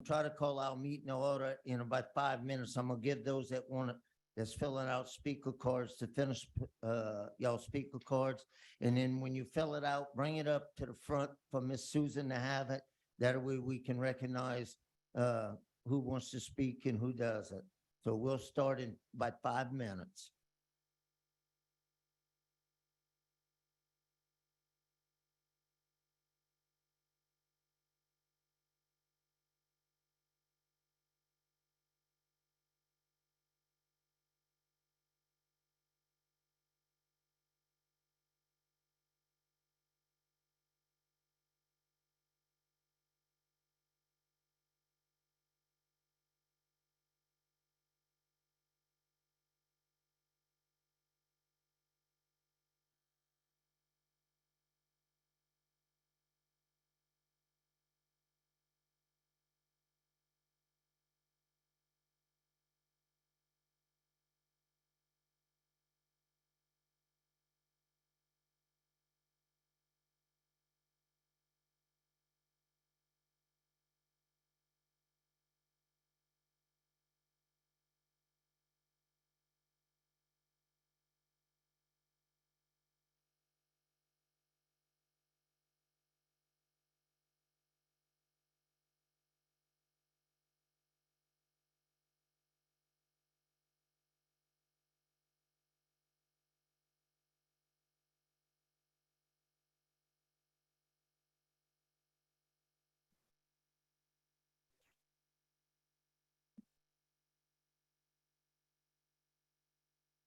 Try to call our meeting order in about 5 minutes. I'm gonna give those that want to, that's filling out speaker cards to finish, y'all speaker cards. And then when you fill it out, bring it up to the front for Miss Susan to have it. That way we can recognize, who wants to speak and who doesn't. So we'll start in about 5 minutes.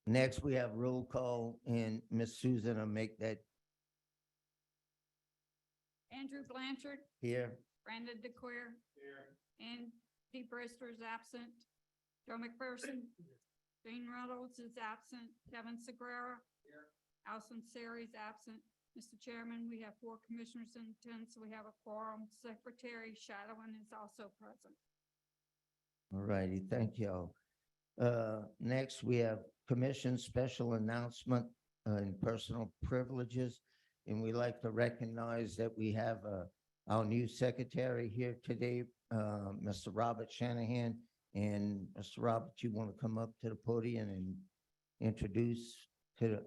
Next, we have roll call and Miss Susan will make that Andrew Blanchard, here. Brandon DeQuier. Here. Andy Brister is absent. Joe McPherson. Jane Reynolds is absent. Kevin Segrera. Here. Allison Sari is absent. Mr. Chairman, we have 4 commissioners in attendance, so we have a quorum. Secretary Shadowin is also present. All righty, thank y'all. Next, we have commission special announcement and personal privileges. And we like to recognize that we have our new secretary here today, Mr. Robert Shanahan. And Mr. Robert, you want to come up to the podium and introduce to the.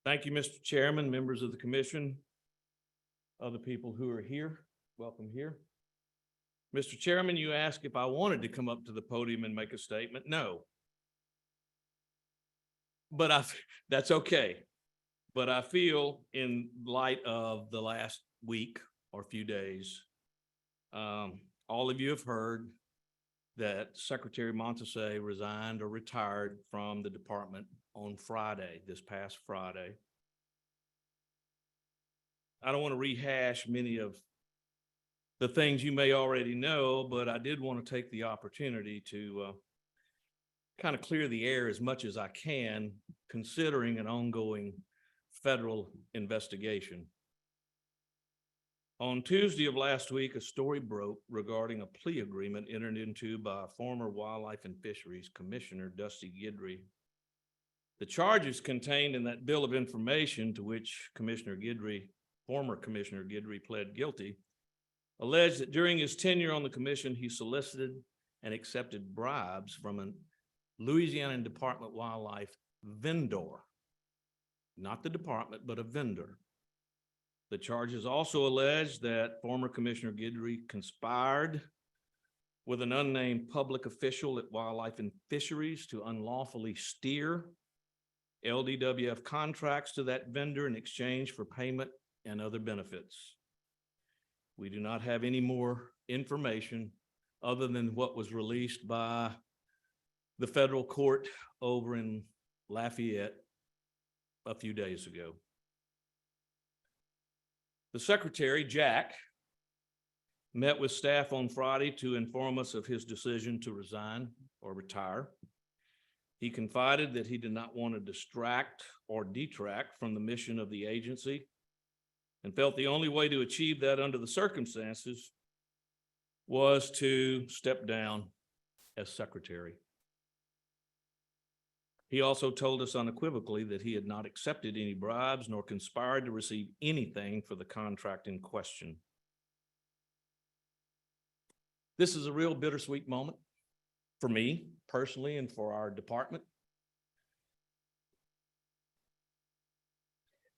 Thank you, Mr. Chairman, members of the commission, other people who are here, welcome here. Mr. Chairman, you asked if I wanted to come up to the podium and make a statement. No. But that's okay. But I feel in light of the last week or few days, all of you have heard that Secretary Montasay resigned or retired from the department on Friday, this past Friday. I don't want to rehash many of the things you may already know, but I did want to take the opportunity to kind of clear the air as much as I can, considering an ongoing federal investigation. On Tuesday of last week, a story broke regarding a plea agreement entered into by former Wildlife and Fisheries Commissioner Dusty Guidry. The charges contained in that bill of information, to which former Commissioner Guidry pled guilty, alleged that during his tenure on the commission, he solicited and accepted bribes from a Louisiana Department of Wildlife vendor, not the department, but a vendor. The charges also allege that former Commissioner Guidry conspired with an unnamed public official at Wildlife and Fisheries to unlawfully steer LDWF contracts to that vendor in exchange for payment and other benefits. We do not have any more information other than what was released by the federal court over in Lafayette a few days ago. The secretary, Jack, met with staff on Friday to inform us of his decision to resign or retire. He confided that he did not want to distract or detract from the mission of the agency and felt the only way to achieve that under the circumstances was to step down as secretary. He also told us unequivocally that he had not accepted any bribes nor conspired to receive anything for the contract in question. This is a real bittersweet moment for me personally and for our department.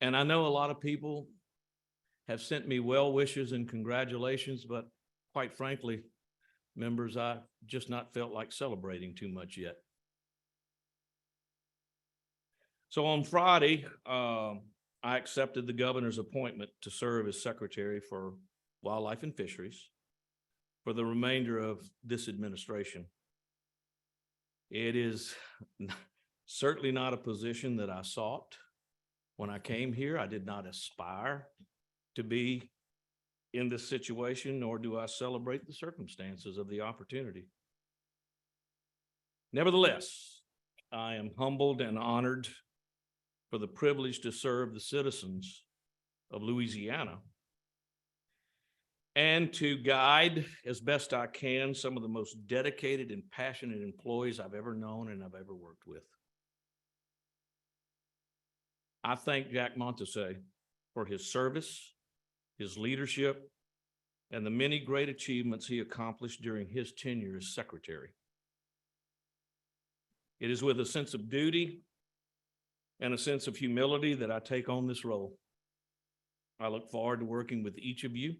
And I know a lot of people have sent me well wishes and congratulations, but quite frankly, members, I just not felt like celebrating too much yet. So on Friday, I accepted the governor's appointment to serve as secretary for Wildlife and Fisheries for the remainder of this administration. It is certainly not a position that I sought. When I came here, I did not aspire to be in this situation, nor do I celebrate the circumstances of the opportunity. Nevertheless, I am humbled and honored for the privilege to serve the citizens of Louisiana and to guide as best I can some of the most dedicated and passionate employees I've ever known and I've ever worked with. I thank Jack Montese for his service, his leadership, and the many great achievements he accomplished during his tenure as secretary. It is with a sense of duty and a sense of humility that I take on this role. I look forward to working with each of you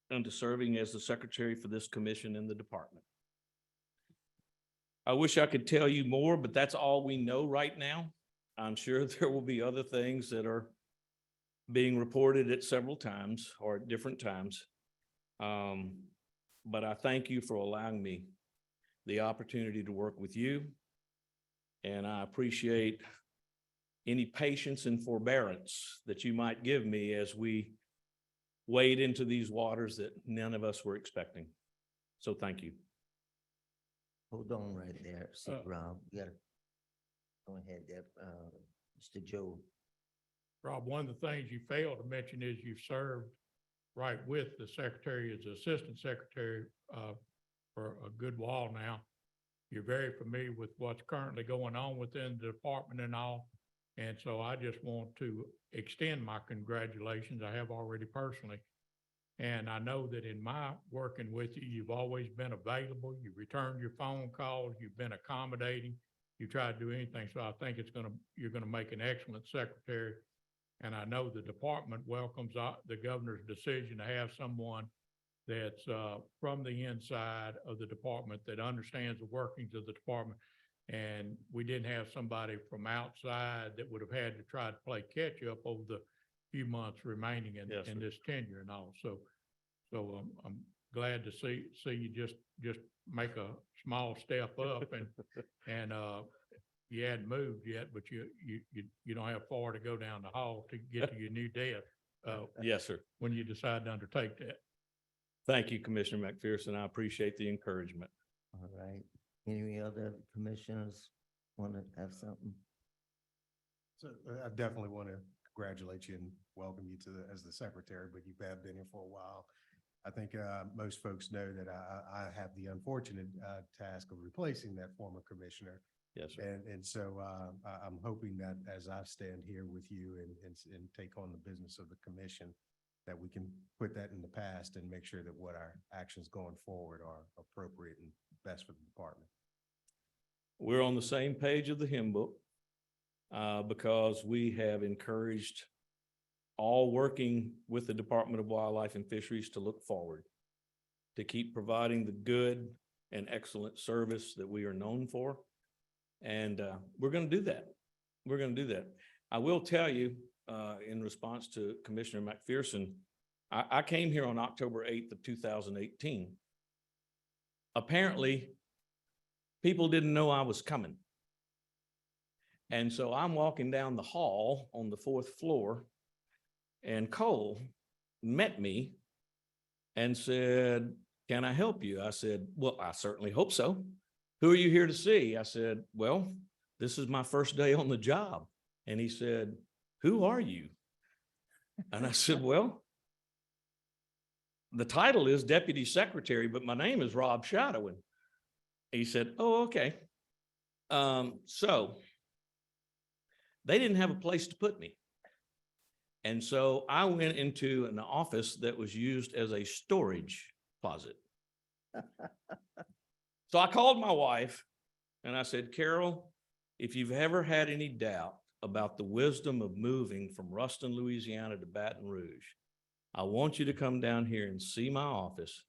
and to serving as the secretary for this commission and the department. I wish I could tell you more, but that's all we know right now. I'm sure there will be other things that are being reported at several times or at different times. But I thank you for allowing me the opportunity to work with you. And I appreciate any patience and forbearance that you might give me as we wade into these waters that none of us were expecting. So thank you. Hold on right there, Rob. You gotta go ahead there, Mr. Joe. Rob, one of the things you failed to mention is you've served right with the secretary as assistant secretary for a good while now. You're very familiar with what's currently going on within the department and all. And so I just want to extend my congratulations. I have already personally. And I know that in my working with you, you've always been available. You returned your phone calls. You've been accommodating. You try to do anything. So I think you're gonna make an excellent secretary. And I know the department welcomes the governor's decision to have someone that's from the inside of the department that understands the workings of the department. And we didn't have somebody from outside that would have had to try to play catch up over the few months remaining in this tenure and all. So I'm glad to see you just make a small step up and you hadn't moved yet, but you don't have far to go down the hall to get to your new desk. Yes, sir. When you decide to undertake that. Thank you, Commissioner McPherson. I appreciate the encouragement. All right. Any other commissioners want to have something? So I definitely want to congratulate you and welcome you as the secretary, but you have been here for a while. I think most folks know that I have the unfortunate task of replacing that former commissioner. Yes, sir. And so I'm hoping that as I stand here with you and take on the business of the commission, that we can put that in the past and make sure that what our actions going forward are appropriate and best for the department. We're on the same page of the hymn book because we have encouraged all working with the Department of Wildlife and Fisheries to look forward, to keep providing the good and excellent service that we are known for. And we're going to do that. We're going to do that. I will tell you, in response to Commissioner McPherson, I came here on October 8th of 2018. Apparently, people didn't know I was coming. And so I'm walking down the hall on the 4th floor, and Cole met me and said, "Can I help you?" I said, "Well, I certainly hope so. Who are you here to see?" I said, "Well, this is my first day on the job." And he said, "Who are you?" And I said, "Well, the title is Deputy Secretary, but my name is Rob Shadowin. He said, oh, okay. So they didn't have a place to put me. And so I went into an office that was used as a storage closet. So I called my wife and I said, Carol, if you've ever had any doubt about the wisdom of moving from Ruston, Louisiana to Baton Rouge, I want you to come down here and see my office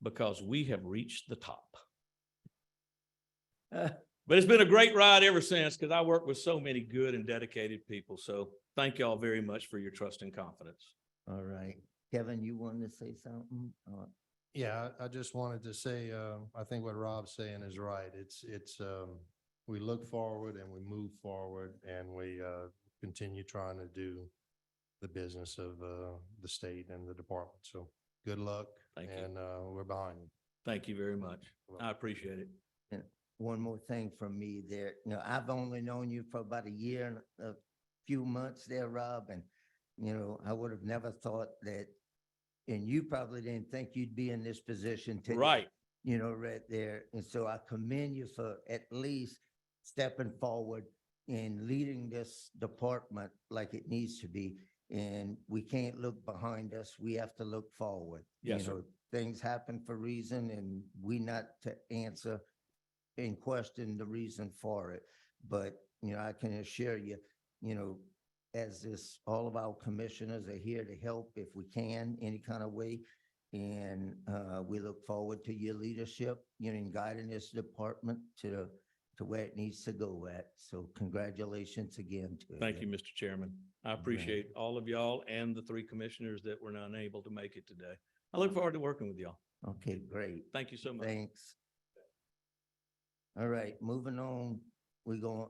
because we have reached the top. But it's been a great ride ever since because I work with so many good and dedicated people. So thank y'all very much for your trust and confidence. All right. Kevin, you wanted to say something? Yeah, I just wanted to say, I think what Rob's saying is right. We look forward and we move forward and we, continue trying to do the business of, the state and the department. So good luck. Thank you. And, we're behind you. Thank you very much. I appreciate it. One more thing from me there. You know, I've only known you for about a year and a few months there, Rob, and, you know, I would have never thought that, and you probably didn't think you'd be in this position today. Right. You know, right there. And so I commend you for at least stepping forward and leading this department like it needs to be. And we can't look behind us. We have to look forward. Yes, You sir. know, things happen for a reason and we not to answer and question the reason for it. But, you know, I can assure you, you know, as this, all of our commissioners are here to help if we can, any kind of way. And we look forward to your leadership, you know, in guiding this department to where it needs to go at. So congratulations again to Thank you, Mr. Chairman. I appreciate all of y'all and the three commissioners that were not able to make it today. I look forward to working with y'all. Okay, great. Thank you so much. Thanks. All right, moving on, we're going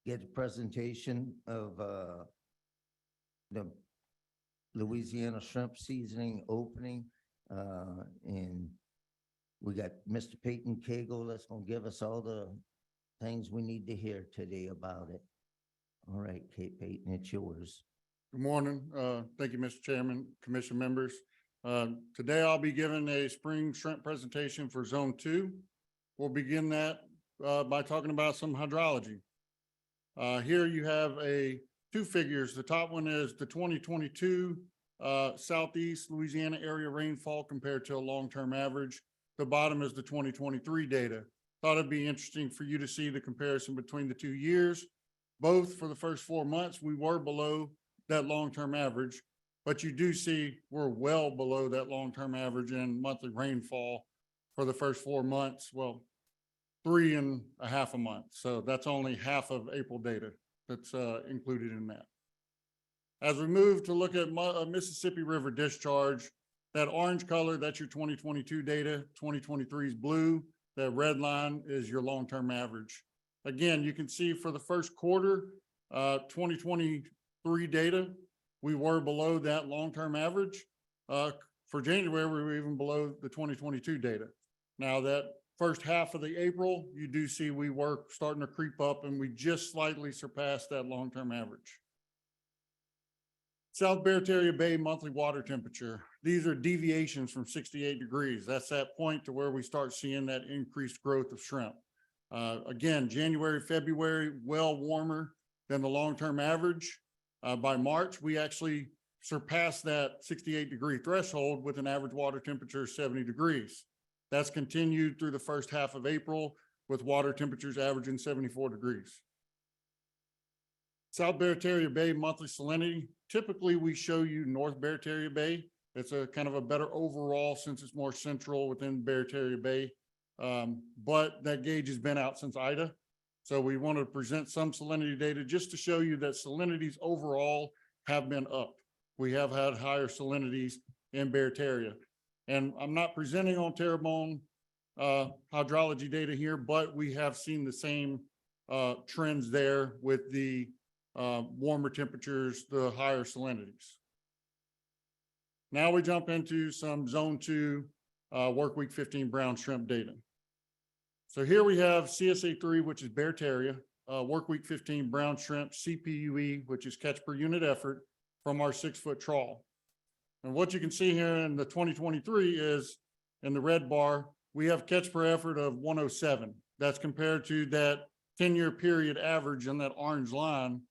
get the presentation of the Louisiana shrimp seasoning opening. And we got Mr. Peyton Cagle that's gonna give us all the things we need to hear today about it. All right, Kate Peyton, it's yours. Good morning. Thank you, Mr. Chairman, Commission members. Today I'll be giving a spring shrimp presentation for Zone 2. We'll begin that by talking about some hydrology. Here you have two figures. The top one is the 2022 Southeast Louisiana area rainfall compared to a long-term average. The bottom is the 2023 data. Thought it'd be interesting for you to see the comparison between the 2 years. Both for the first 4 months, we were below that long-term average, but you do see we're well below that long-term average in monthly rainfall for the first 4 months. Well, 3.5 months. So that's only half of April data that's included in that. As we move to look at Mississippi River discharge, that orange color, that's your 2022 data, 2023 is blue. That red line is your long-term average. Again, you can see for the first quarter, 2023 data, we were below that long-term average. For January, we were even below the 2022 data. Now that first half of the April, you do see we were starting to creep up and we just slightly surpassed that long-term average. South Barataria Bay monthly water temperature. These are deviations from 68 degrees. That's that point to where we start seeing that increased growth of shrimp. Again, January, February, well warmer than the long-term average. By March, we actually surpassed that 68-degree threshold with an average water temperature of 70 degrees. That's continued through the first half of April with water temperatures averaging 74 degrees. South Barataria Bay monthly salinity. Typically, we show you North Barataria Bay. It's a kind of a better overall since it's more central within Barataria Bay. But that gauge has been out since Ida. So we want to present some salinity data just to show you that salinities overall have been up. We have had higher salinities in Barataria. And I'm not presenting on Terrebonne hydrology data here, but we have seen the same trends there with the warmer temperatures, the higher salinities. Now we jump into some Zone 2 work week 15 brown shrimp data. So here we have CSA3, which is Barataria, work week 15 brown shrimp, CPUE, which is catch per unit effort from our 6-foot trawl. And what you can see here in the 2023 is, in the red bar, we have catch per effort of 107. That's compared to that 10-year period average in that orange line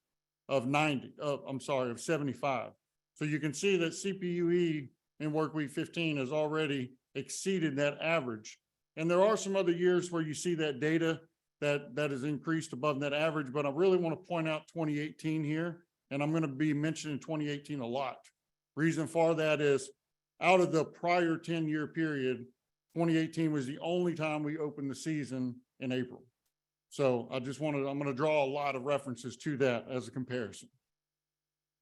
of 75. So you can see that CPUE in work week 15 has already exceeded that average. And there are some other years where you see that data that is increased above that average, but I really want to point out 2018 here, and I'm going to be mentioning 2018 a lot. Reason for that is, out of the prior 10-year period, 2018 was the only time we opened the season in April. So I'm going to draw a lot of references to that as a comparison.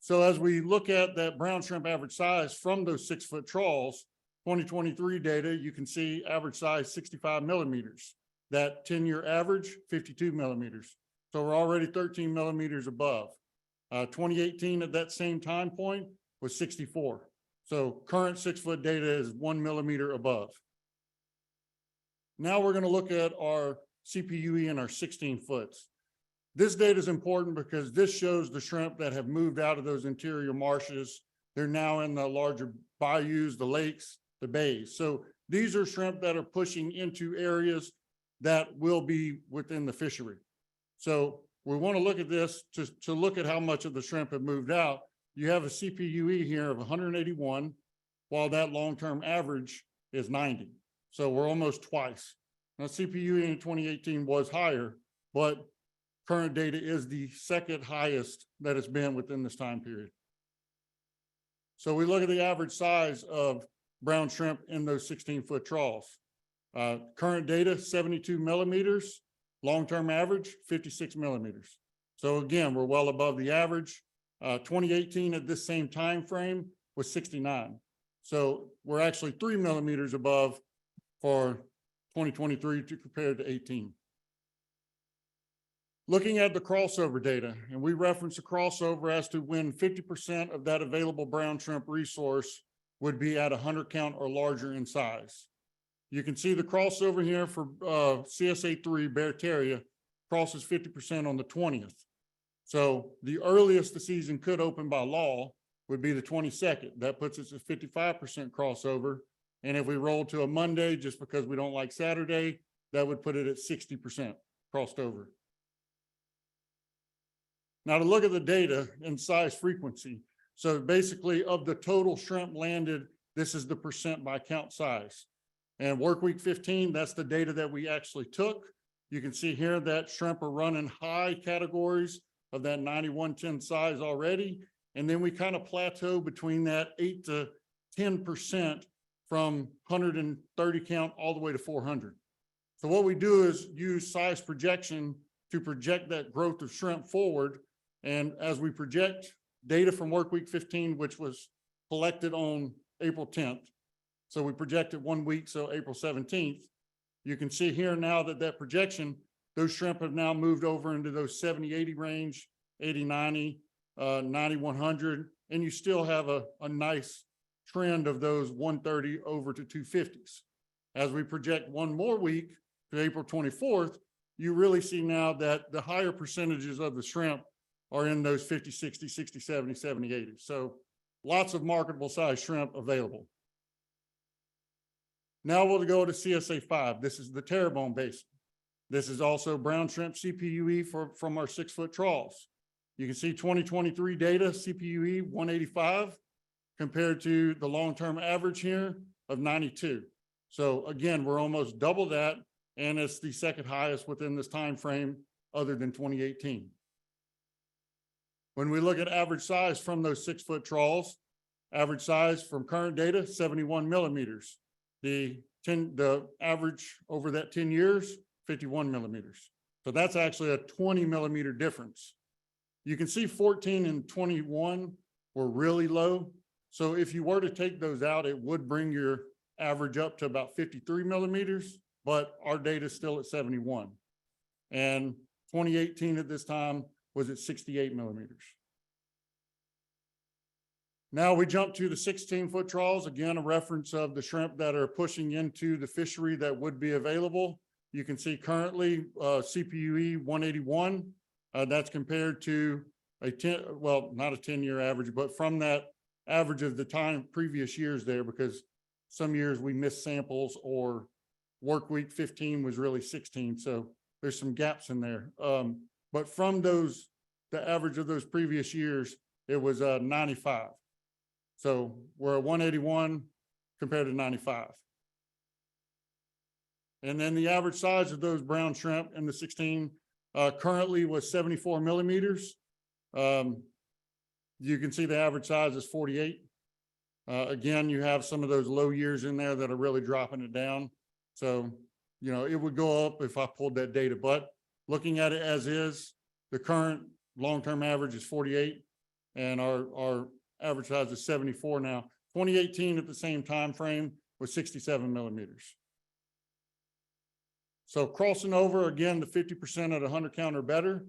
So as we look at that brown shrimp average size from those 6-foot trawls, 2023 data, you can see average size 65 millimeters. That 10-year average, 52 millimeters. So we're already 13 millimeters above. 2018 at that same time point was 64. So current 6-foot data is 1 millimeter above. Now we're going to look at our CPUE and our 16 foots. This data is important because this shows the shrimp that have moved out of those interior marshes. They're now in the larger bayous, the lakes, the bays. So these are shrimp that are pushing into areas that will be within the fishery. So we want to look at this to look at how much of the shrimp have moved out. You have a CPUE here of 181, while that long-term average is 90. So we're almost twice. Now CPUE in 2018 was higher, but current data is the second highest that it's been within this time period. So we look at the average size of brown shrimp in those 16-foot trawls. Current data, 72 millimeters, long-term average, 56 millimeters. So again, we're well above the average. 2018 at this same time frame was 69. So we're actually 3 millimeters above for 2023 compared to 18. Looking at the crossover data, and we reference the crossover as to when 50% of that available brown shrimp resource would be at 100 count or larger in size. You can see the crossover here for CSA3 Barataria crosses 50% on the 20th. So the earliest the season could open by law would be the 22nd. That puts us at 55% crossover. And if we roll to a Monday, just because we don't like Saturday, that would put it at 60% crossed over. Now to look at the data and size frequency. So basically of the total shrimp landed, this is the percent by count size. And work week 15, that's the data that we actually took. You can see here that shrimp are running high categories of that 9110 size already. And then we kind of plateau between that 8 to 10% from 130 count all the way to 400. So what we do is use size projection to project that growth of shrimp forward. And as we project data from work week 15, which was collected on April 10th, so we projected 1 week, so April 17th, you can see here now that projection, those shrimp have now moved over into those 70, 80 range, 80, 90, 90, 100, and you still have a nice trend of those 130 over to 250s. As we project 1 more week to April 24th, you really see now that the higher percentages of the shrimp are in those 50, 60, 60, 70, 70, 80. So lots of marketable size shrimp available. Now we'll go to CSA 5. This is the Terrebonne Basin. This is also brown shrimp CPUE from our 6-foot trawls. You can see 2023 data, CPUE 185 compared to the long-term average here of 92. So again, we're almost double that, and it's the second highest within this time frame other than 2018. When we look at average size from those 6-foot trawls, average size from current data, 71 millimeters. The average over that 10 years, 51 millimeters. So that's actually a 20 millimeter difference. You can see 14 and 21 were really low. So if you were to take those out, it would bring your average up to about 53 millimeters, but our data is still at 71. And 2018 at this time was at 68 millimeters. Now we jump to the 16-foot trawls, again, a reference of the shrimp that are pushing into the fishery that would be available. You can see currently CPUE 181, that's compared to a 10, well, not a 10-year average, but from that average of the time, previous years there, because some years we missed samples or work week 15 was really 16, so there's some gaps in there. But from those, the average of those previous years, it was 95. So we're at 181 compared to 95. And then the average size of those brown shrimp in the 16 currently was 74 millimeters. You can see the average size is 48. Again, you have some of those low years in there that are really dropping it down. So, you know, it would go up if I pulled that data, but looking at it as is, the current long-term average is 48 and our average size is 74 now. 2018 at the same time frame was 67 millimeters. So crossing over again, the 50% at 100 count or better,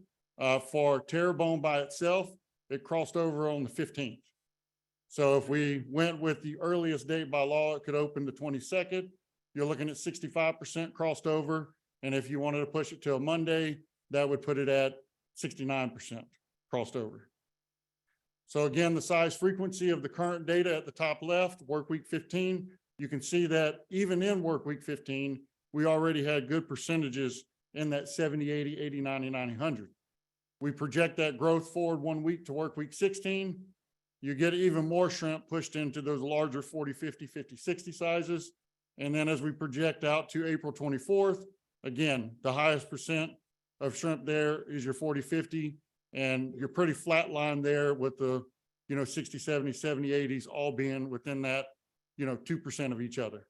for Terrebonne by itself, it crossed over on the 15th. So if we went with the earliest date by law, it could open the 22nd. You're looking at 65% crossed over. And if you wanted to push it till Monday, that would put it at 69% crossed over. So again, the size frequency of the current data at the top left, work week 15, you can see that even in work week 15, we already had good percentages in that 70, 80, 80, 90, 90, 100. We project that growth forward 1 week to work week 16. You get even more shrimp pushed into those larger 40, 50, 50, 60 sizes. And then as we project out to April 24th, again, the highest percent of shrimp there is your 40, 50, and you're pretty flat line there with the, 60, 70, 70, 80s all being within that, 2% of each other.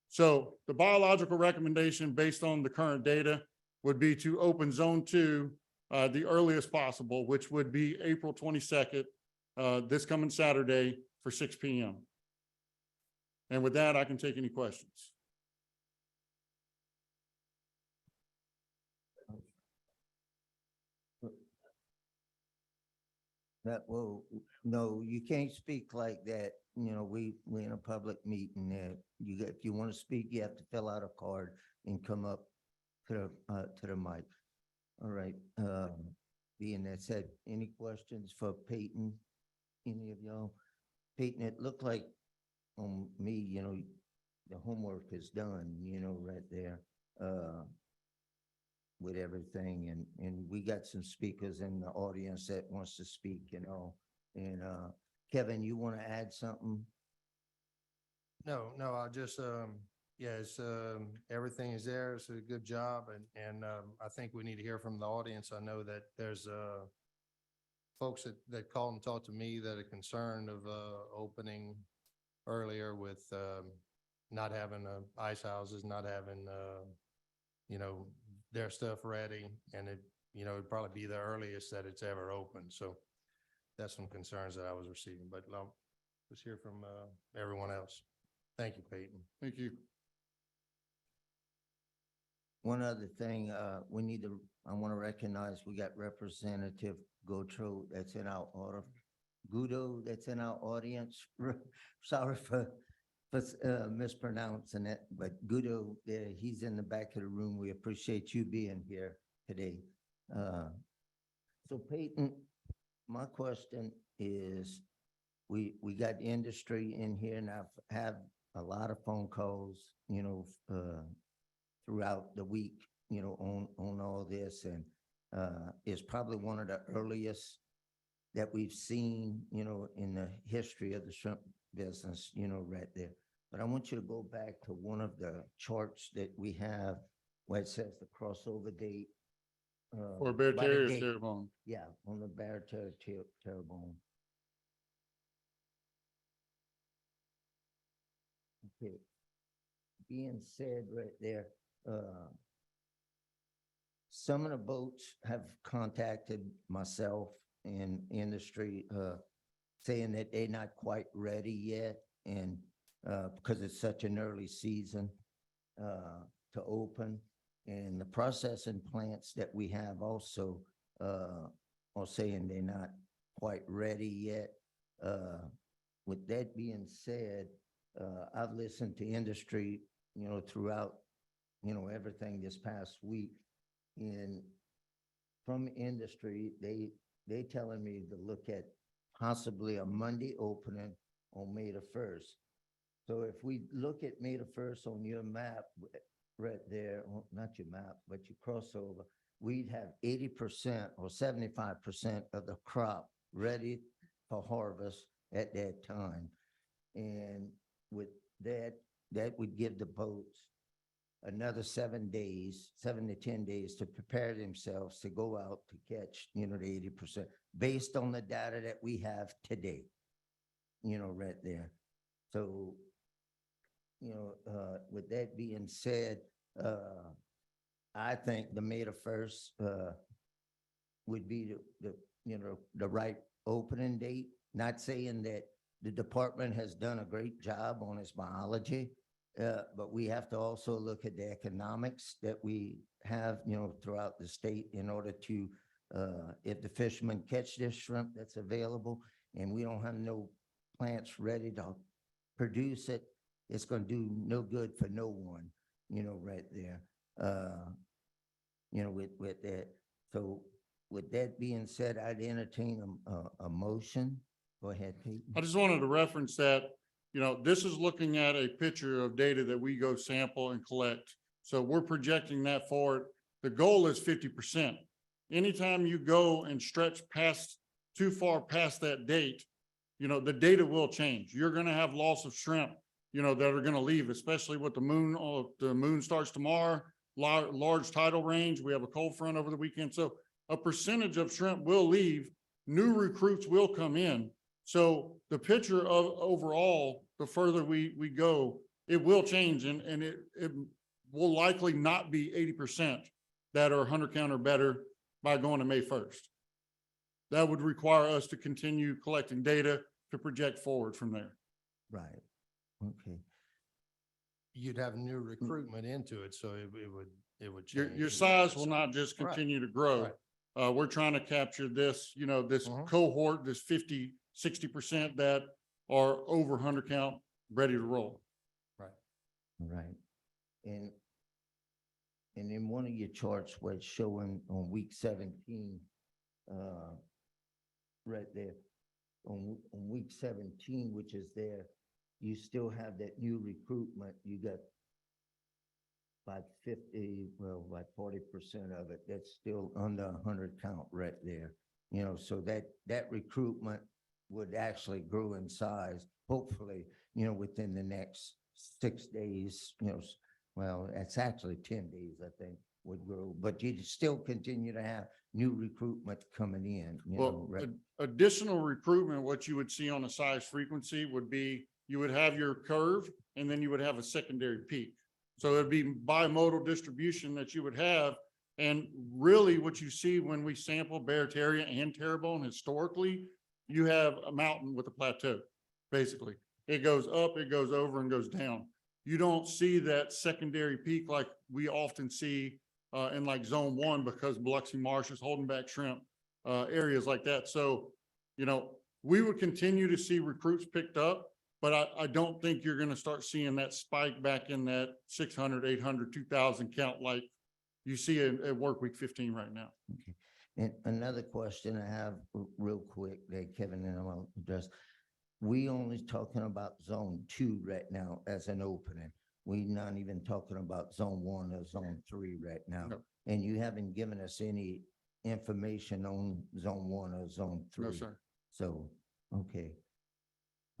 So the biological recommendation based on the current data would be to open zone 2 the earliest possible, which would be April 22nd, this coming Saturday for 6 p.m. And with that, I can take any questions. That will, no, you can't speak like that. We in a public meeting there. If you want to speak, you have to fill out a card and come up to the mic. All right. Being that said, any questions for Peyton? Any of y'all? Peyton, it looked like on me, the homework is done, right there. With everything, and we got some speakers in the audience that wants to speak, and Kevin, you want to add something? No, I just, yes, everything is there. It's a good job. And I think we need to hear from the audience. I know that there's, folks that called and talked to me that are concerned of, opening earlier with, not having, ice houses, not having, their stuff ready, and it'd probably be the earliest that it's ever open. So that's some concerns that I was receiving, but let's hear from, everyone else. Thank you, Peyton. Thank you. One other thing, I want to recognize we got Representative Gautreaux that's in our order. Gudo that's in our audience. Sorry for mispronouncing it, but Gudo, he's in the back of the room. We appreciate you being here today. So Peyton, my question is, we got industry in here, and I've had a lot of phone calls, throughout the week, on all this, and it's probably one of the earliest that we've seen, in the history of the shrimp business, right there. But I want you to go back to one of the charts that we have where it says the crossover date. Or Bear by the Terrier, date. Terrebonne. Yeah, on the Bear Terrebonne. Okay. Being said right there, some of the boats have contacted myself and industry, saying that they're not quite ready yet, and because it's such an early season to open. And the processing plants that we have also are saying they're not quite ready yet. With that being said, I've listened to industry, throughout, everything this past week. And from industry, they telling me to look at possibly a Monday opening on May the 1st. So if we look at May the 1st on your map, right there, well, not your map, but your crossover, we'd have 80% or 75% of the crop ready for harvest at that time. And with that, that would give the boats another 7 days, 7 to 10 days to prepare themselves to go out to catch, the 80%, based on the data that we have today, right there. So, with that being said, I think the May the 1st, would be the right opening date. Not saying that the department has done a great job on its biology, but we have to also look at the economics that we have, throughout the state in order to, if the fishermen catch this shrimp that's available and we don't have no plants ready to produce it, it's going to do no good for no one, right there. With that. So with that being said, I'd entertain a motion. Go ahead, Pete. I just wanted to reference that, this is looking at a picture of data that we go sample and collect. So we're projecting that forward. The goal is 50%. Anytime you go and stretch too far past that date, the data will change. You're going to have loss of shrimp, that are going to leave, especially with the moon. The moon starts tomorrow, large tidal range. We have a cold front over the weekend. So a percentage of shrimp will leave. New recruits will come in. So the picture of overall, the further we go, it will change and it will likely not be 80% that are 100 count or better by going to May 1st. That would require us to continue collecting data to project forward from there. Right. Okay. You'd have new recruitment into it, so it would change. Your size will not just Right. continue to grow. Right. We're trying to capture this, this Mhm. cohort, this 50, 60% that are over 100 count, ready to roll. Right. And in one of your charts where it's showing on week 17, right there, on week 17, which is there, you still have that new recruitment. You got about 40% of it that's still under 100 count right there. So that recruitment would actually grow in size, hopefully, within the next 6 days, well, it's actually 10 days, I think, would grow, but you'd still continue to have new recruitment coming in, Well, right? additional recruitment, what you would see on a size frequency would be, you would have your curve and then you would have a secondary peak. So it'd be bimodal distribution that you would have. And really what you see when we sample Barataria and Terrebonne historically, you have a mountain with a plateau, basically. It goes up, it goes over and goes down. You don't see that secondary peak like we often see in like zone 1 because Biloxi Marsh is holding back shrimp, areas like that. So, we would continue to see recruits picked up, but I don't think you're going to start seeing that spike back in that 600, 800, 2,000 count like you see at work week 15 right now. Okay. And another question I have real quick that Kevin and I will address. We only talking about zone 2 right now as an opening. We not even talking about zone 1 or zone 3 right now. No. And you haven't given us any information on zone 1 or zone 3. No, sir. So, okay.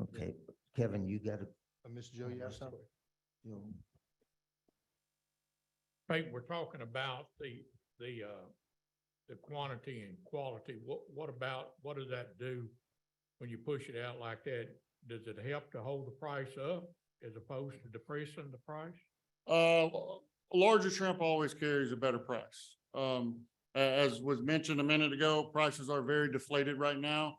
Okay, Kevin, you got to. Mr. Joe, you have something? Peyton, we're talking about the quantity and quality. What does that do when you push it out like that? Does it help to hold the price up as opposed to depressing the price? A larger shrimp always carries a better price. As was mentioned a minute ago, prices are very deflated right now.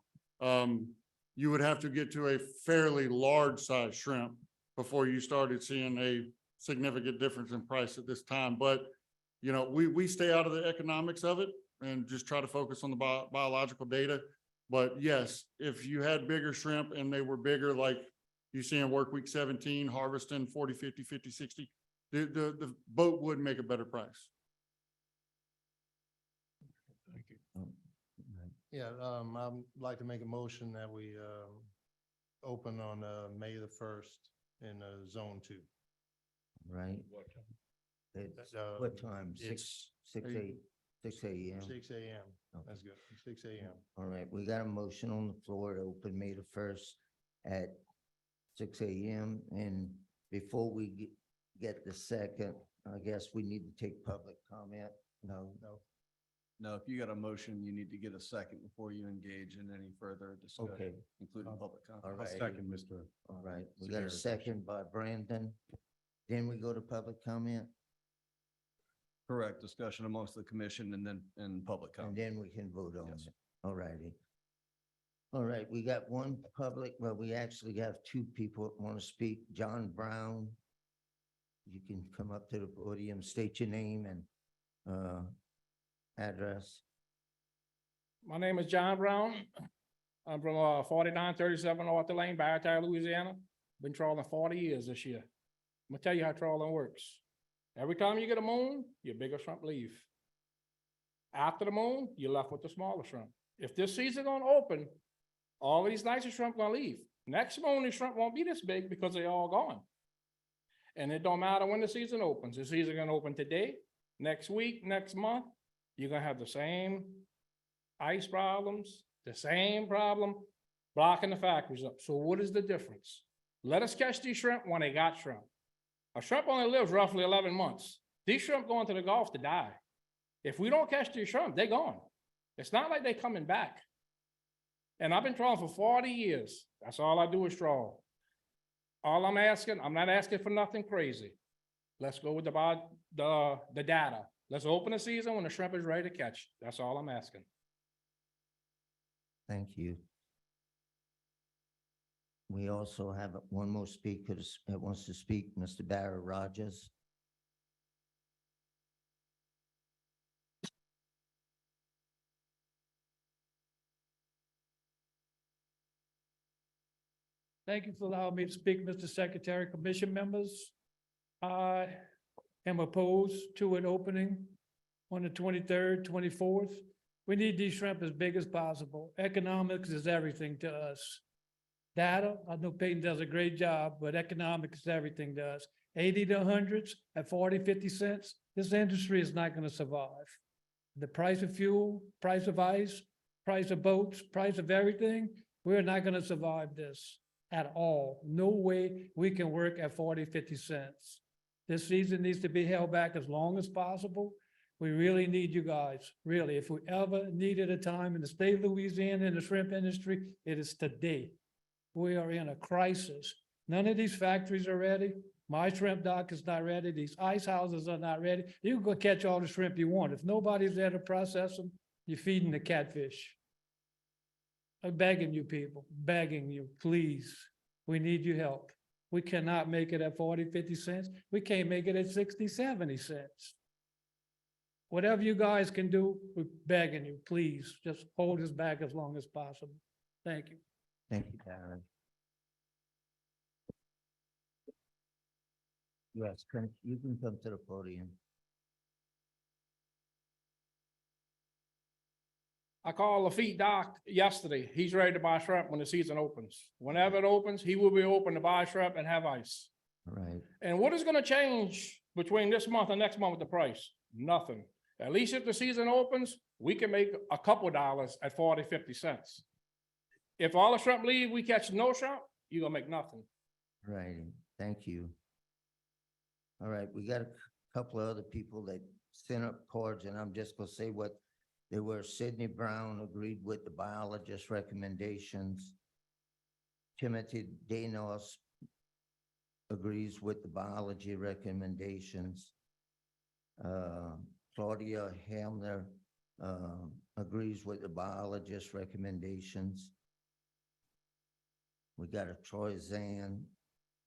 You would have to get to a fairly large size shrimp before you started seeing a significant difference in price at this time. But, we stay out of the economics of it and just try to focus on the biological data. But yes, if you had bigger shrimp and they were bigger, like you see in work week 17, harvesting 40, 50, 50, 60, the boat would make a better price. Thank you. Yeah, I'd like to make a motion that we, open on, May the 1st in, Zone 2. Right? What time? It's, Uh, what time? it's- Six AM? 6 a.m. Okay. That's good. 6 a.m. All right, we got a motion on the floor to open May the 1st at 6 AM. And before we get the second, I guess we need to take public comment. No? No. No, if you got a motion, you need to get a second before you engage in any further discussion, Okay, including public all comment. right. I'll second Mr. All right, we got a Sever's second by Brandon. Then we go to public comment, Correct, discussion amongst the commission and then, public and comment. then we can vote on Yes. it. All righty. All right, we got one public, well, we actually have two people that want to speak. John Brown. You can come up to the podium, state your name and address. My name is John Brown. I'm from 4937 Arthur Lane, Baratow, Louisiana. Been trawling 40 years this year. I'm gonna tell you how trawling works. Every time you get a moon, your bigger shrimp leave. After the moon, you're left with the smaller shrimp. If this season don't open, all these nicer shrimp gonna leave. Next moon, the shrimp won't be this big because they're all gone. And it don't matter when the season opens. The season gonna open today, next week, next month. You're gonna have the same ice problems, the same problem blocking the factories up. So what is the difference? Let us catch these shrimp when they got shrimp. A shrimp only lives roughly 11 months. These shrimp going to the Gulf to die. If we don't catch these shrimp, they're gone. It's not like they coming back. And I've been trawling for 40 years. That's all I do is trawl. All I'm asking, I'm not asking for nothing crazy. Let's go with the data. Let's open the season when the shrimp is ready to catch. That's all I'm asking. Thank you. We also have one more speaker that wants to speak, Mr. Barry Rogers. Thank you for allowing me to speak, Mr. Secretary, Commission members. I am opposed to an opening on the 23rd, 24th. We need these shrimp as big as possible. Economics is everything to us. Data, I know Peyton does a great job, but economics is everything to us. 80 to hundreds at 40, 50 cents, this industry is not going to survive. The price of fuel, price of ice, price of boats, price of everything, we're not going to survive this at all. No way we can work at 40, 50 cents. This season needs to be held back as long as possible. We really need you guys, really. If we ever needed a time in the state of Louisiana in the shrimp industry, it is today. We are in a crisis. None of these factories are ready. My shrimp dock is not ready. These ice houses are not ready. You can go catch all the shrimp you want. If nobody's there to process them, you're feeding the catfish. I'm begging you people, begging you, please. We need your help. We cannot make it at 40, 50 cents. We can't make it at 60, 70 cents. Whatever you guys can do, we're begging you, please, just hold us back as long as possible. Thank you. Thank you, Darren. Yes, you can come to the podium. I called Lafitte Dock yesterday. He's ready to buy shrimp when the season opens. Whenever it opens, he will be open to buy shrimp and have ice. All right, And what is gonna change between this month and next month with the price? Nothing. At least if the season opens, we can make a couple dollars at 40, 50 cents. If all the shrimp leave, we catch no shrimp, you're gonna make nothing. all right, thank you. All right, we got a couple of other people that sent up cards, and I'm just gonna say what they were. Sidney Brown agreed with the biologist recommendations. Timothy Danos agrees with the biology recommendations. Claudia Hamner agrees with the biologist recommendations. We got a Troy Zan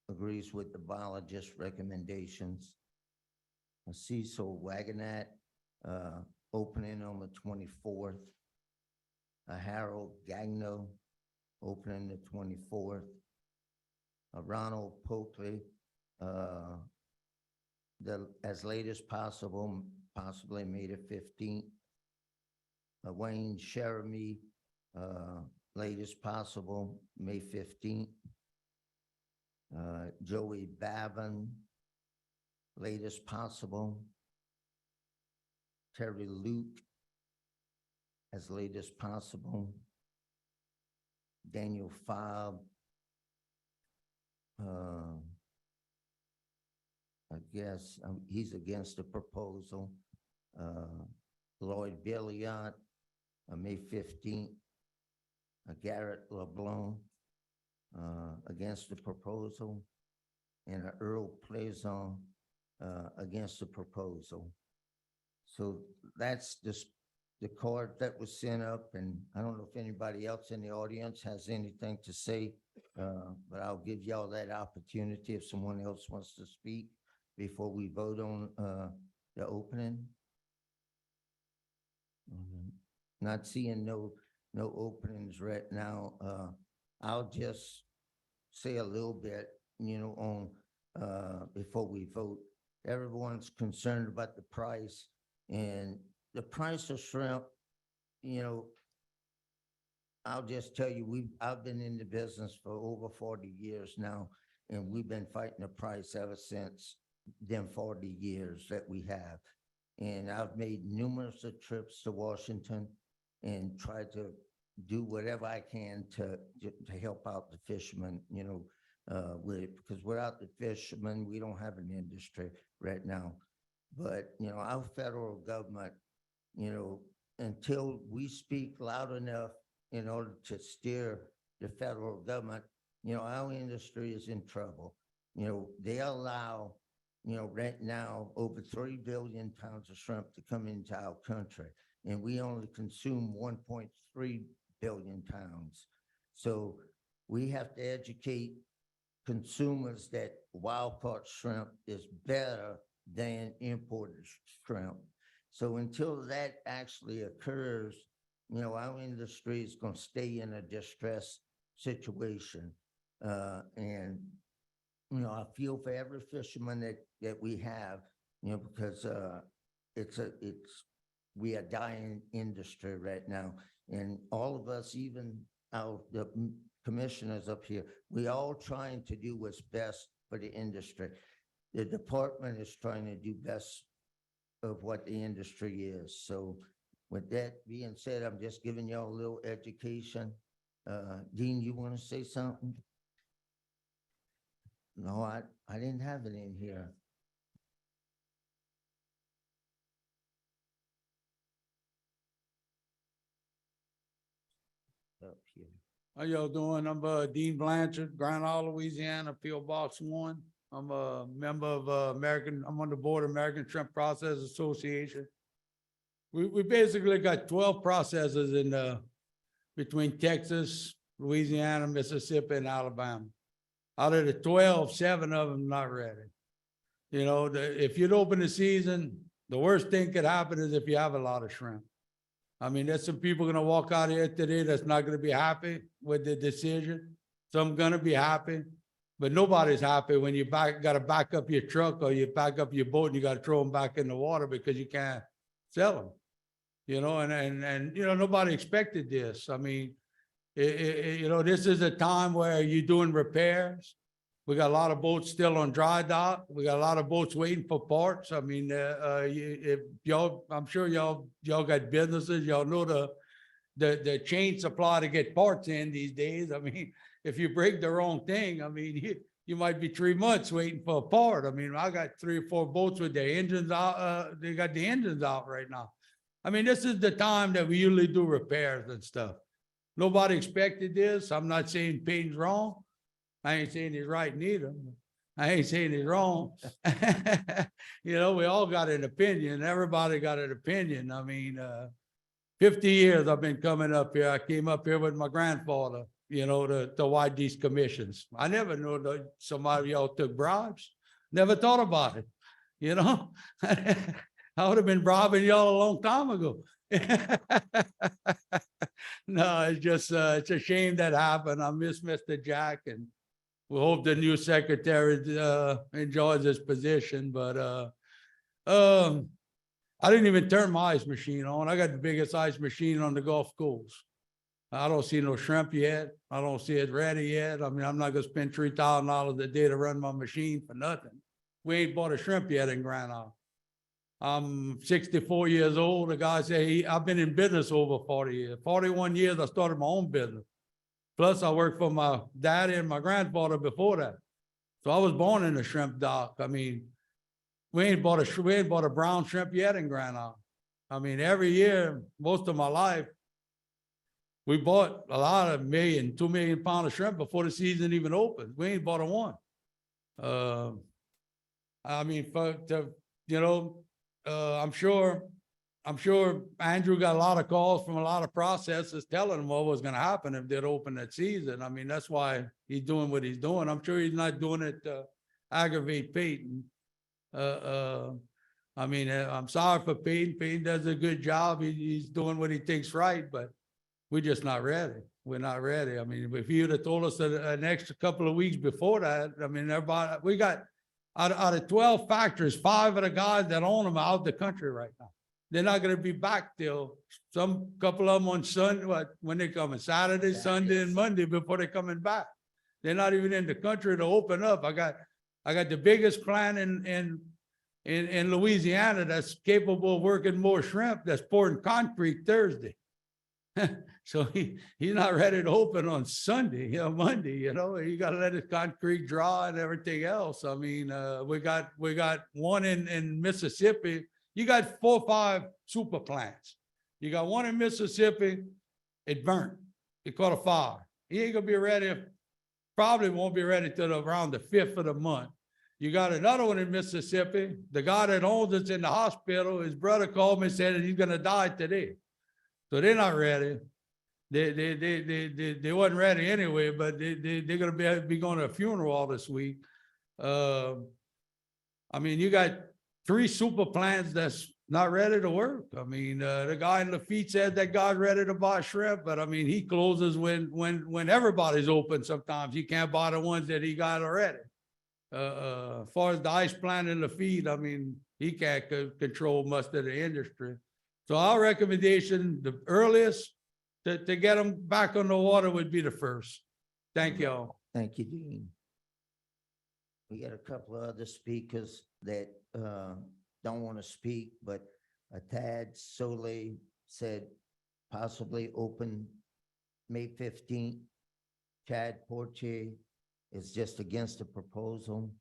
agrees with the biologist recommendations. A Cecil Wagonat, opening on the 24th. A Harold Gagno, opening the 24th. A Ronald Pokley, as late as possible, possibly May the 15th. Wayne Sheremy, latest possible, May 15th. Joey Bavin, latest possible. Terry Luke, as late as possible. Daniel Fobb, I guess, he's against the proposal. Lloyd Billiot, May 15th. Garrett LeBlanc, against the proposal. And Earl Plaison, against the proposal. So that's just the card that was sent up, and I don't know if anybody else in the audience has anything to say, but I'll give y'all that opportunity if someone else wants to speak before we vote on the opening. Not seeing no openings right now. I'll just say a little bit, on before we vote. Everyone's concerned about the price, and the price of shrimp, I'll just tell you, I've been in the business for over 40 years now, and we've been fighting the price ever since them 40 years that we have. And I've made numerous of trips to Washington and tried to do whatever I can to help out the fishermen, because without the fishermen, we don't have an industry right now. But, our federal government, until we speak loud enough in order to steer the federal government, our industry is in trouble. They allow, right now, over 3 billion pounds of shrimp to come into our country, and we only consume 1.3 billion pounds. So we have to educate consumers that wild-caught shrimp is better than imported shrimp. So until that actually occurs, our industry is going to stay in a distressed situation. And, I feel for every fisherman that we have, because we are dying industry right now. And all of us, even the commissioners up here, we all trying to do what's best for the industry. The department is trying to do best of what the industry is. So with that being said, I'm just giving y'all a little education. Dean, you want to say something? No, I didn't have it in here. Up here. How y'all doing? I'm Dean Blanchard, Grand Isle, Louisiana, P.O. Box 1. I'm a member of I'm on the board of American Shrimp Processors Association. We basically got 12 processors in between Texas, Louisiana, Mississippi, and Alabama. Out of the 12, 7 of them not ready. If you'd open the season, the worst thing could happen is if you have a lot of shrimp. I mean, there's some people gonna walk out here today that's not gonna be happy with the decision. Some gonna be happy, but nobody's happy when you gotta back up your truck or you back up your boat and you gotta throw them back in the water because you can't sell them. And nobody expected this. I mean, this is a time where you're doing repairs. We got a lot of boats still on dry dock. We got a lot of boats waiting for parts. I mean, if y'all, I'm sure y'all got businesses. Y'all know the chain supply to get parts in these days. I mean, if you break the wrong thing, I mean, you might be 3 months waiting for a part. I mean, I got 3 or 4 boats with their engines out. They got the engines out right now. I mean, this is the time that we usually do repairs and stuff. Nobody expected this. I'm not saying Payne's wrong. I ain't saying he's right neither. I ain't saying he's wrong. We all got an opinion. Everybody got an opinion. I mean, 50 years I've been coming up here. I came up here with my grandfather, to write these commissions. I never knew that somebody of y'all took bribes. Never thought about it. I would have been bribing y'all a long time ago. No, it's just, it's a shame that happened. I miss Mr. Jack, and we hope the new secretary enjoys his position, but I didn't even turn my ice machine on. I got the biggest ice machine on the Gulf Coast. I don't see no shrimp yet. I don't see it ready yet. I mean, I'm not gonna spend $3,000 a day to run my machine for nothing. We ain't bought a shrimp yet in Grand Isle. I'm 64 years old. The guy said, I've been in business over 40 years. 41 years, I started my own business. Plus, I worked for my daddy and my grandfather before that. So I was born in a shrimp dock. I mean, we ain't bought a brown shrimp yet in Grand Isle. I mean, every year, most of my life, we bought a lot of 2 million pound of shrimp before the season even opened. We ain't bought a one. I mean, I'm sure Andrew got a lot of calls from a lot of processors telling him what was gonna happen if they'd open that season. I mean, that's why he's doing what he's doing. I'm sure he's not doing it to aggravate Peyton. I mean, I'm sorry for Peyton. Peyton does a good job. He's doing what he thinks right, but we're just not ready. We're not ready. I mean, if you'd have told us an extra couple of weeks before that, I mean, everybody, we got out of 12 factories, 5 of the guys that own them are out the country right now. They're not gonna be back till couple of them on Sunday, when they coming, Saturday, Sunday, and Monday before they're coming back. They're not even in the country to open up. I got the biggest plant in Louisiana that's capable of working more shrimp that's pouring concrete Thursday. So he's not ready to open on Sunday, Monday, you gotta let his concrete dry and everything else. I mean, we got one in Mississippi. You got 4 or 5 super plants. You got one in Mississippi, it burnt. It caught a fire. He ain't gonna be ready, probably won't be ready till around the 5th of the month. You got another one in Mississippi. The guy that owns it's in the hospital. His brother called me and said that he's gonna die today. So they're not ready. They wasn't ready anyway, but they're gonna be going to a funeral all this week. I mean, you got 3 super plants that's not ready to work. I mean, the guy in Lafitte said that guy's ready to buy shrimp, but I mean, he closes when everybody's open sometimes. He can't buy the ones that he got already. As far as the ice plant in Lafitte, I mean, he can't control much of the industry. So our recommendation, the earliest to get them back on the water would be the 1st. Thank y'all. Thank you, Dean. We got a couple of other speakers that don't want to speak, but Tad Soley said possibly open May 15th. Chad Portier is just against the proposal.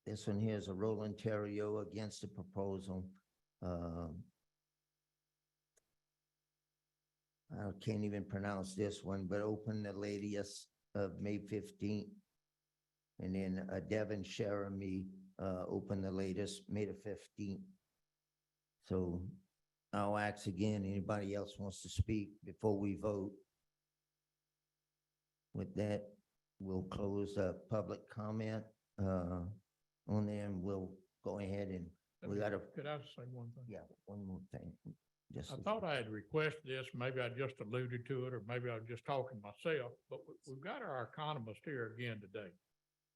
This one here is a Roland Terrio against the proposal. I can't even pronounce this one, but open the latest of May 15th. And then Devin Sheremy, open the latest, May the 15th. So I'll ask again, anybody else wants to speak before we vote? With that, we'll close public comment on there, and we'll go ahead and we gotta, Could I say one thing? yeah, one more thing. Just I thought I had requested this, maybe I just alluded to it, or maybe I was just talking myself, but we've got our economist here again today.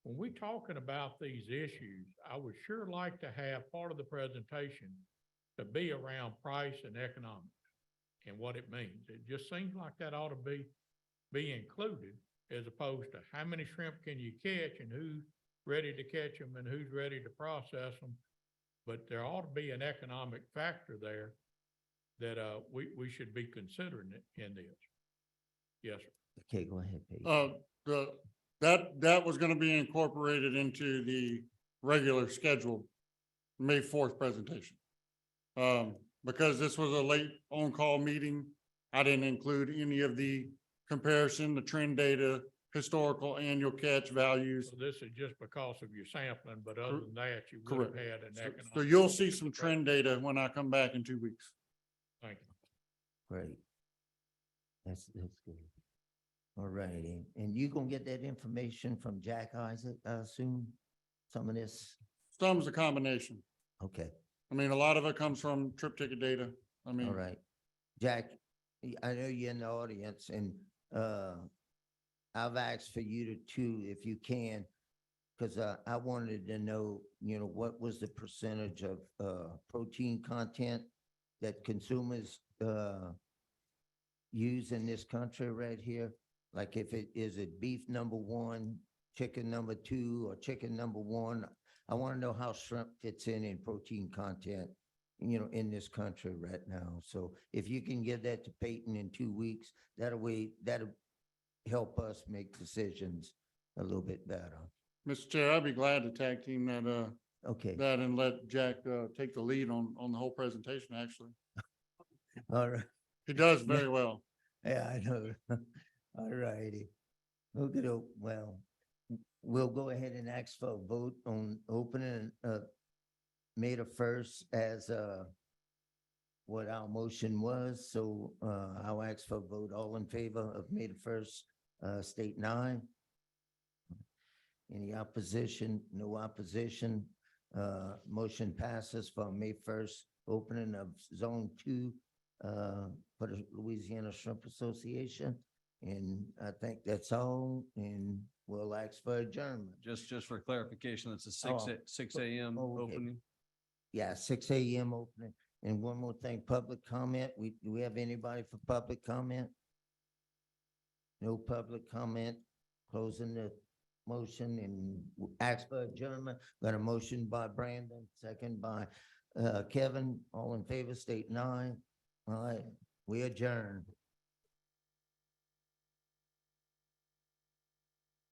When we talking about these issues, I would sure like to have part of the presentation to be around price and economics and what it means. It just seems like that ought to be included, as opposed to how many shrimp can you catch and who's ready to catch them and who's ready to process them. But there ought to be an economic factor there that we should be considering it in this. Yes, sir. okay, go ahead, Pete. That was gonna be incorporated into the regular scheduled May 4th presentation. Because this was a late on-call meeting, I didn't include any of the comparison, the trend data, historical annual catch values. So this is just because of your sampling, but other than that, you would have Correct. had an So economic. you'll see some trend data when I come back in 2 weeks. Thank you. Great. That's good. All righty, and you gonna get that information from Jack Isaac, I assume? Some of this? Some's a combination. Okay, I mean, a lot of it comes from trip ticket data. I mean. all right. Jack, I know you're in the audience, and I've asked for you to too, if you can, because I wanted to know, what was the percentage of protein content that consumers, use in this country right here? Like if it, is it beef number one, chicken number two, or chicken number one? I want to know how shrimp fits in protein content, in this country right now. So if you can give that to Peyton in 2 weeks, that'll help us make decisions a little bit better. Mr. Chair, I'd be glad to tag team Okay, that and let Jack, take the lead on the whole presentation, actually. all right. He does very well. Yeah, I know. All righty. Well, we'll go ahead and ask for a vote on opening, May the 1st as, what our motion was. So, I'll ask for a vote. All in favor of May the 1st, state 9. Any opposition? No opposition. Motion passes for May 1st, opening of Zone 2, for the Louisiana Shrimp Association. And I think that's all, and we'll ask for adjournment. Just for clarification, it's a Oh, 6 a.m. okay. opening. Yeah, 6 a.m. opening. And one more thing, public comment. Do we have anybody for public comment? No public comment. Closing the motion and ask for adjournment. Got a motion by Brandon, second by Kevin. All in favor, state 9. All right, we adjourn.